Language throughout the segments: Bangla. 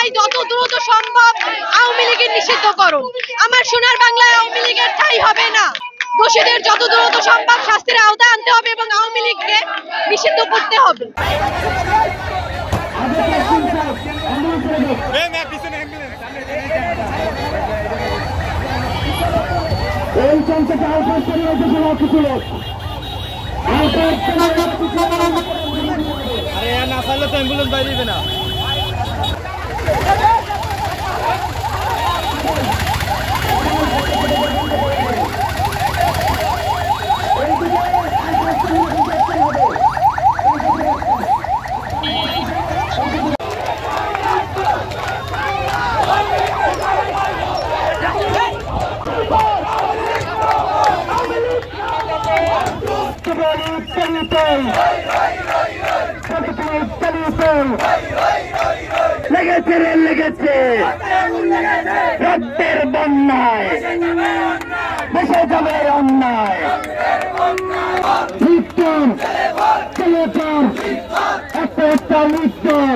চাই যত দ্রুত সম্ভব আওয়ামী লীগের নিষিদ্ধ করুন। আমার সোনার বাংলায় আওয়ামী লীগের ঠাঁই হবে না। দোষীদের যত দ্রুত সম্ভব শাস্তির আওতায় আনতে হবে এবং আওয়ামী লীগকে নিষিদ্ধ করতে হবে। না চাইলে তো অ্যাম্বুলেন্স বাইরে দিবে না। লেগেছে রে লেগেছে রক্তের বন্যায় দেশে যাবে অন্যায় মৃত্যুর ছেলেটার একটা একটা মৃত্যুর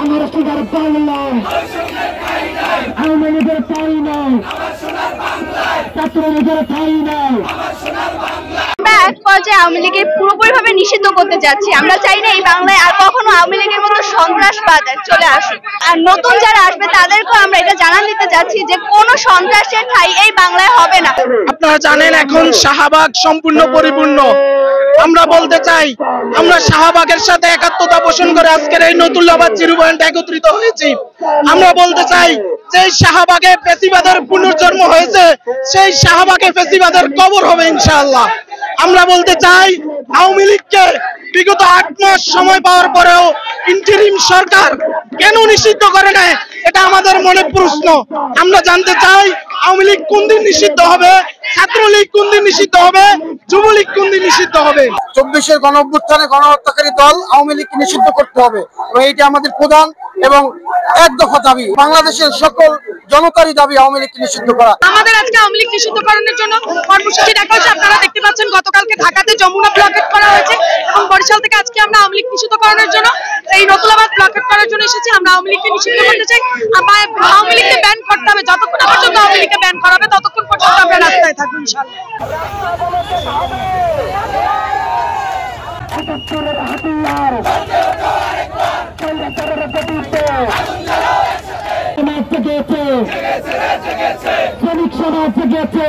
আমার সোনার বাংলায় আওয়ামী লীগের ঠাঁই নাই, ছাত্রলীগের ঠাঁই নাই। আমরা এক পর্যায়ে আওয়ামী লীগের পুরোপুরিভাবে নিষিদ্ধ করতে যাচ্ছি। আমরা চাই না এই বাংলায় আর কখনো আওয়ামী লীগের মতো সন্ত্রাসবাদ চলে আসুক। আর নতুন যারা আসবে তাদেরকেও আমরা এটা জানান দিতে যাচ্ছি যে কোনো সন্ত্রাসের ঠাঁই এই বাংলায় হবে না। আপনারা জানেন এখন শাহবাগ সম্পূর্ণ পরিপূর্ণ। আমরা বলতে চাই আমরা শাহবাগের সাথে একাত্মতা পোষণ করে আজকের এই নতুল্লাবাদ জিরো পয়েন্ট একত্রিত হয়েছি। আমরা বলতে চাই যে শাহবাগে ফ্যাসিবাদের পুনর্জন্ম হয়েছে, সেই শাহবাগে ফ্যাসিবাদের কবর হবে ইনশাআল্লাহ। আমরা বলতে চাই আওয়ামী লীগকে বিগত 8 মাস সময় পাওয়ার পরেও ইন্টারিম সরকার কেন নিষিদ্ধ করে নেয়, এটা আমাদের মনে প্রশ্ন। আমরা জানতে চাই আওয়ামী লীগ কোন দিন নিষিদ্ধ হবে, ছাত্রলীগ কোন দিন নিষিদ্ধ হবে, যুবলীগ কোন দিন নিষিদ্ধ হবে। 24-এর গণঅভ্যুত্থানে গণহত্যাকারী দল আওয়ামী লীগকে নিষিদ্ধ করতে হবে এবং এইটা আমাদের প্রধান এবং এক দফা দাবি। বাংলাদেশের সকল জনতারই দাবি আওয়ামী লীগকে নিষিদ্ধ করা। আমাদের আজকে আওয়ামী লীগ নিষিদ্ধকরণের জন্য কর্মসূচি ডাকা হয়েছে। আপনারা দেখতে পাচ্ছেন গতকালকে ঢাকাতে যমুনা ব্লকেট করা হয়েছে এবং বরিশাল থেকে আজকে আমরা আওয়ামী লীগ নিষিদ্ধকরণের জন্য এই নতুলাবাদ ব্লকেট করার জন্য এসেছি। আমরা আওয়ামী লীগকে নিষিদ্ধ করতে চাই। আওয়ামী লীগকে ব্যান করতে হবে। যতক্ষণ পর্যন্ত আওয়ামী লীগকে ব্যান করা হবে ততক্ষণ পর্যন্ত আমরা রাস্তায় থাকবো ইনশাআল্লাহ। শ্রমিক সমাজ জেগেছে।